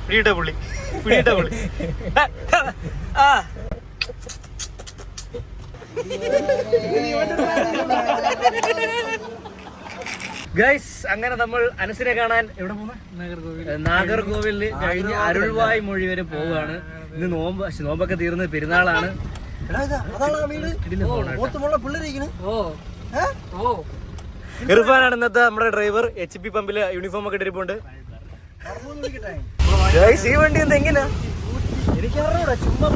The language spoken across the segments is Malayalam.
പിടിയിട്ട പുള്ളി ഗൈസ്, അങ്ങനെ നമ്മൾ അനസിനെ കാണാൻ എവിടെ പോകുന്ന നാഗർകോവിലില് കഴിഞ്ഞ് അരുൾവായ് മൊഴി വരെ പോവുകയാണ്. ഇന്ന് നോമ്പൊക്കെ തീർന്ന് പെരുന്നാളാണ്. ഇർഫാനാണ് ഇന്നത്തെ നമ്മുടെ ഡ്രൈവർ. HP പമ്പില് യൂണിഫോം ഒക്കെ ഇട്ടിരിപ്പുണ്ട്. ഈ വണ്ടി എന്താ എങ്ങനെയാ എനിക്കറിഞ്ഞൂടാ, ചുമ്മാ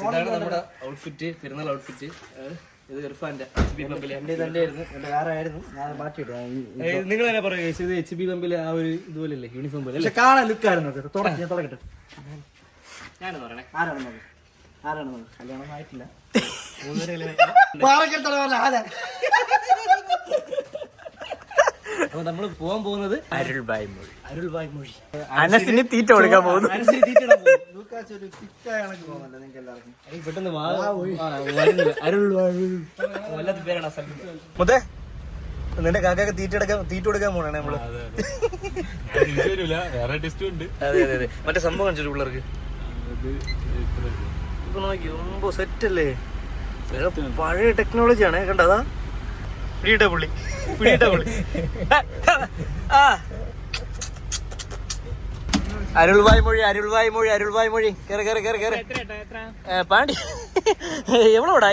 ഇതാണ് നമ്മുടെ ഔട്ട്ഫിറ്റ്, പെരുന്നാൾ ഔട്ട്ഫിറ്റ്. ഇത് ഇർഫാന്റെ HP പമ്പില് എന്റെ തന്നെ ആയിരുന്നു, എന്റെ വേറായിരുന്നു. നിങ്ങൾ തന്നെ പറയുക, ഇത് HP പമ്പില് ആ ഒരു ഇതുപോലെയല്ലേ യൂണിഫോം പോലെ കാണാൻ ലുക്കായിരുന്നു. തുടക്കട്ടെ, ഞാനെന്ന് പറയണേ. ആരാണ് കല്യാണം ആയിട്ടില്ല. അപ്പൊ നമ്മള് പോകാൻ പോകുന്നത് അരുൾവായ് മൊഴി. അനസിന് തീറ്റ കൊടുക്കാൻ പോകുന്നു. പെട്ടെന്ന് വല്ലാത്ത പേരാണ് മുതേ. നിന്റെ കാക്കൊക്കെ തീറ്റ കൊടുക്കാൻ പോണേ നമ്മള്. അതെ മറ്റേ സംഭവം കാണിച്ചു പിള്ളേർക്ക്. ഇപ്പൊ നോക്കി ഒമ്പോ സെറ്റ് അല്ലേ, പഴയ ടെക്നോളജിയാണ്. കണ്ടതാ പിടിയിട്ട പുള്ളി അരുൾവായ് മൊഴി. കേറി പാണ്ടി. എവളോടാ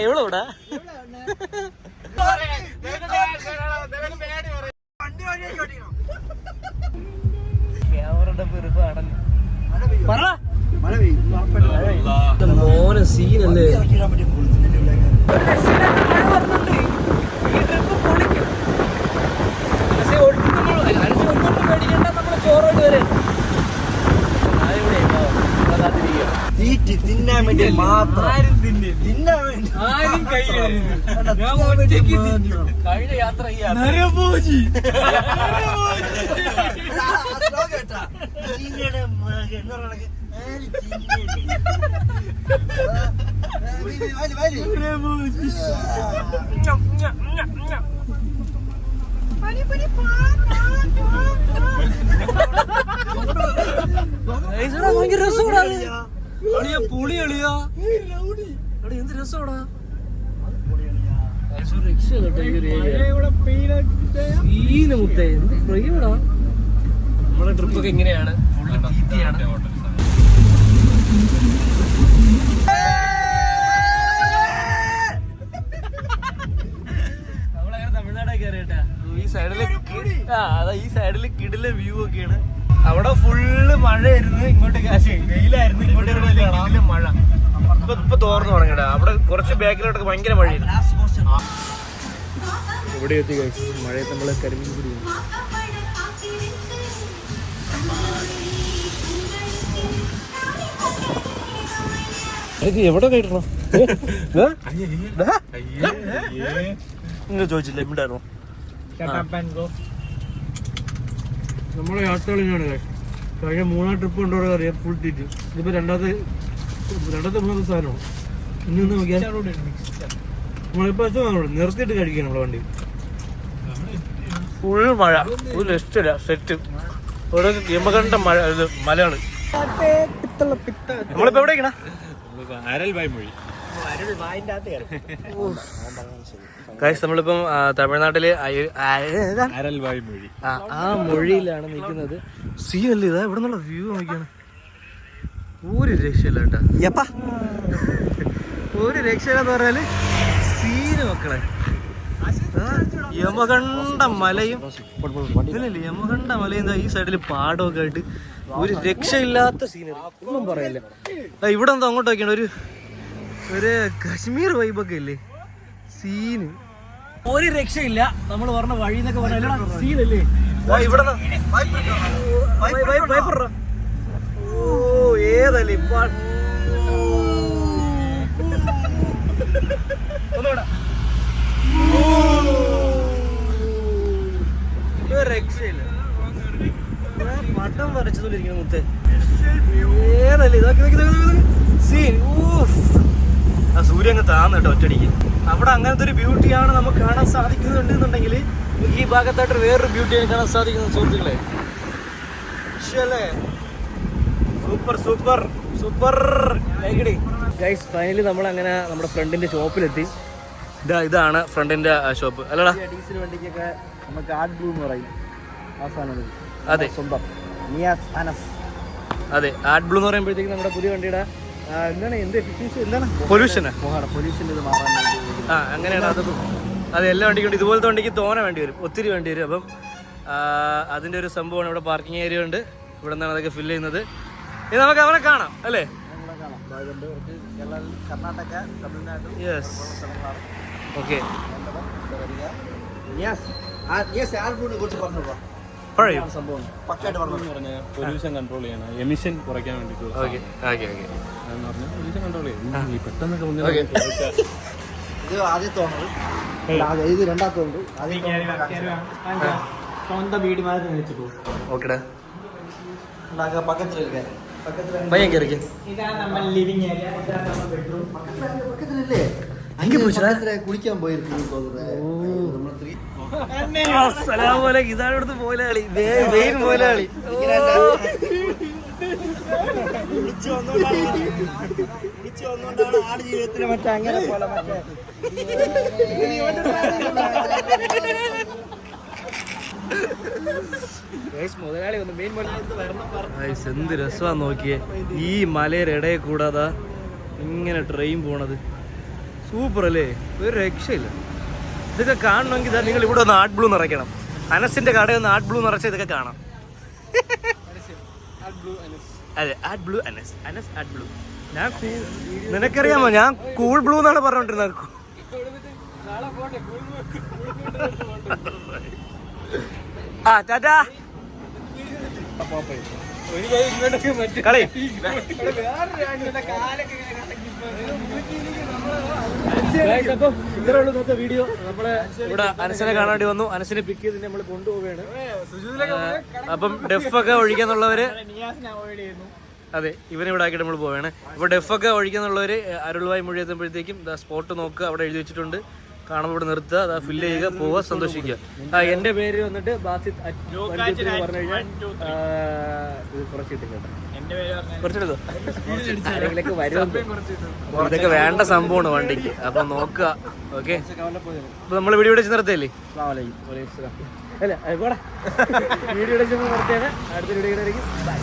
മോനെ സീനല്ലേ. ചോറോട്ട് വരെ തിന്നാൻ വേണ്ടി മാത്രം, തിന്നാൻ വേണ്ടി ആരും കഴിഞ്ഞ യാത്ര ഭയങ്കര രസോടാ. പുളി എളിയാ എന്ത് രസോടാ. നമ്മളെ ട്രിപ്പൊക്കെ ഇങ്ങനെയാണ്, ഫുള്ള് ഭീതിയാണ്. നമ്മളങ്ങനെ തമിഴ്നാടൊക്കെ അറിയട്ടാ. ഈ സൈഡില് കിടില വ്യൂ ഒക്കെയാണ്. അവിടെ ഫുള്ള് മഴയായിരുന്നു, ഇങ്ങോട്ട് വെയിലായിരുന്നു, ഇങ്ങോട്ട് കിടില മഴ. ഇപ്പൊ തോർന്നു തുടങ്ങിട്ടാ. അവിടെ കുറച്ച് ബാക്കിലോട്ടൊക്കെ ഭയങ്കര മഴയായിരുന്നു. ഇവിടെ എത്തി കഴിച്ചു മഴയത്ത് നമ്മള് കരിമീൻ പിടി. എവിടെ കഴിക്കണോ ചോദിച്ചില്ല ഇണ്ടായിരുന്നോ? നമ്മുടെ യാത്രകളിലാണ് കഴിഞ്ഞ 3 ട്രിപ്പ് കൊണ്ടോ അറിയാം ഫുൾ ടീറ്റ്. ഇതിപ്പോ രണ്ടാമത്തെ 3 സാധനമാണ്. ഇനി ഒന്ന് നോക്കിയാൽ നമ്മളിപ്പോ നിർത്തിയിട്ട് കഴിക്കണം നമ്മളെ വണ്ടി. ഫുൾ മഴ, ഒരു രക്ഷയില്ല. സെറ്റ് ഓരോ യമകണ്ട മഴ, മലയാണ്. നമ്മളിപ്പോ എവിടേക്കാണ്? അരുൾവായ് മൊഴി. നമ്മളിപ്പം തമിഴ്നാട്ടില് അരുൾവായ് മൊഴി, ആ മൊഴിയിലാണ് നിൽക്കുന്നത്. സീനല്ലേ ഇതാ, ഇവിടെ നിന്നുള്ള വ്യൂ നോക്കിയാണ്. ഒരു രക്ഷയില്ല കേട്ടാ, ഒരു രക്ഷയില്ലെന്ന് പറഞ്ഞാല് സീന് മക്കളെ. യമകണ്ട മലയും യമകണ്ട മലയും ഈ സൈഡില് പാടമൊക്കെ ആയിട്ട് ഒരു രക്ഷയില്ലാത്ത സീനറി, ഒന്നും പറയില്ല. ഇവിടെ എന്താ അങ്ങോട്ട് നോക്കിയാണ്, ഒരു കശ്മീർ വൈബൊക്കെ ഇല്ലേ, സീന് ഒരു രക്ഷയില്ല. നമ്മൾ പറഞ്ഞ വഴി എന്നൊക്കെ പറഞ്ഞാൽ സീനല്ലേ. ഇവിടെ ഓ ഏതല്ലേ രക്ഷയില്ല. പട്ടം വരച്ചതുകൊണ്ടിരിക്കുന്ന മുത്തേ ഏതല്ലേ ഇതൊക്കെ സീൻ. ആ സൂര്യൻ അങ്ങ് താന്ന് കേട്ടോ ഒറ്റടിക്ക്. അവിടെ അങ്ങനത്തെ ഒരു ബ്യൂട്ടിയാണ് നമുക്ക് കാണാൻ സാധിക്കുന്നുണ്ടെന്നുണ്ടെങ്കിൽ ഈ ഭാഗത്തായിട്ട് വേറൊരു ബ്യൂട്ടിയെ കാണാൻ സാധിക്കുന്ന സുഹൃത്തുക്കളെ. Super super super guys. Finally നമ്മൾ അങ്ങനെ നമ്മുടെ ഫ്രണ്ടിന്റെ ഷോപ്പിലെത്തി. ഇതാണ് ഫ്രണ്ടിന്റെ ഷോപ്പ് അല്ലടാ. ഡീസൽ വണ്ടിക്കൊക്കെ നമുക്ക് ആഡ് ബ്ലൂ എന്ന് പറയും. അതെ സ്വന്തം നിയാസ് അനസ്. അതെ, ആഡ് ബ്ലൂ എന്ന് പറയുമ്പോഴത്തേക്ക് നമ്മുടെ പുതിയ വണ്ടിയുടെ എന്താണ് എന്ത് എഫിഷ്യൻസി എന്താണ് പൊല്യൂഷന് പൊല്യൂഷൻ ഇത് മാറാൻ വേണ്ടി. അങ്ങനെയാണ് അത്. അത് എല്ലാ വണ്ടിക്കും ഇതുപോലത്തെ വണ്ടിക്ക് തോനെ വേണ്ടി വരും, ഒത്തിരി വേണ്ടി വരും. അപ്പം അതിൻ്റെ ഒരു സംഭവമാണ്. ഇവിടെ പാർക്കിംഗ് ഏരിയ ഉണ്ട്, ഇവിടെ നിന്നാണ് അതൊക്കെ ഫില്ല് ചെയ്യുന്നത്. ഇത് നമുക്ക് അവനെ കാണാം അല്ലേ? കർണാടക, തമിഴ്നാട്. Yes, okay. സംഭവം പക്കായിട്ട് പറഞ്ഞു. പൊല്യൂഷൻ കൺട്രോൾ ചെയ്യണം, എമിഷൻ കുറയ്ക്കാൻ വേണ്ടിയിട്ട്. പൊല്യൂഷൻ കൺട്രോൾ ചെയ്യും. പെട്ടെന്ന് ഇത് ആദ്യത്തെ ഓണർ, ഇത് രണ്ടാമത്തെ ഉണ്ട്. സ്വന്തം വീട് മാറി വെച്ചിട്ടു. ഓക്കെടാ, പക്കത്തിലല്ലേ പയ്യൻ കയറിക്ക്. ഇതാണ് നമ്മൾ ലിവിംഗ് ഏരിയ, ഇതാണ് നമ്മൾ ബെഡ്റൂം. പക്കത്തിലല്ലേ കുളിക്കാൻ പോയിരിക്കും. ഇതാണ് ഇവിടുത്തെ പോലാളി, മെയിൻ പോലാളി. ആട് ജീവിതത്തിലെ മറ്റേ അങ്ങനെ പോലെ മുതലാളി വന്നു. മെയിൻ എന്ത് രസമാന്ന് നോക്കിയേ, ഈ മലയുടെ ഇടയിൽ കൂടാതെ ഇങ്ങനെ ട്രെയിൻ പോണത്. സൂപ്പർ അല്ലേ, ഒരു രക്ഷയില്ല. ഇതൊക്കെ കാണണമെങ്കിൽ നിങ്ങൾ ഇവിടെ ഒന്ന് ആഡ് ബ്ലൂ നിറയ്ക്കണം. അനസിന്റെ കടയിൽ ഒന്ന് ആഡ് ബ്ലൂ നിറച്ച ഇതൊക്കെ കാണാം. അതെ, add blue Anas, Anas add blue. ഞാൻ നിനക്കറിയാമോ, ഞാൻ കൂൾ ബ്ലൂ എന്നാണ് പറഞ്ഞോണ്ടിരുന്നത്. ടാറ്റാ കളി. ഇത്രയുള്ള വീഡിയോ. നമ്മള് ഇവിടെ അനസിനെ കാണാണ്ടി വന്നു, അനസിനെ പിക്ക് ചെയ്ത് നമ്മൾ കൊണ്ടുപോവുകയാണ്. അപ്പം ഡെഫൊക്കെ ഒഴിക്കാന്നുള്ളവര്, അതെ, ഇവനിവിടെ ആക്കിയിട്ട് നമ്മൾ പോവുകയാണ്. ഇപ്പൊ ഡെഫൊക്കെ ഒഴിക്കാന്നുള്ളവര് അരുൾവായി മൊഴി എത്തുമ്പോഴത്തേക്കും സ്പോട്ട് നോക്കുക, അവിടെ എഴുതി വെച്ചിട്ടുണ്ട്. കാണുമ്പോൾ ഇവിടെ നിർത്തുക, അതാ ഫില്ല് ചെയ്യുക, പോവുക, സന്തോഷിക്കുക. എന്റെ പേര് വന്നിട്ട് ബാസിത്ത് പറഞ്ഞു കഴിഞ്ഞാൽ കുറച്ചിട്ട് കുറച്ചെടുക്കോ, ആരെങ്കിലൊക്കെ വരും. ഇതൊക്കെ വേണ്ട സംഭവമാണ് വണ്ടിക്ക്, അപ്പൊ നോക്കുക. ഓക്കെ, അപ്പൊ നമ്മൾ വീഡിയോ വെച്ച് നിർത്തിയല്ലേ? അല്ല, വീഡിയോ വെച്ച് നിർത്തിയാണ്. അടുത്ത വീഡിയോ. ബൈ.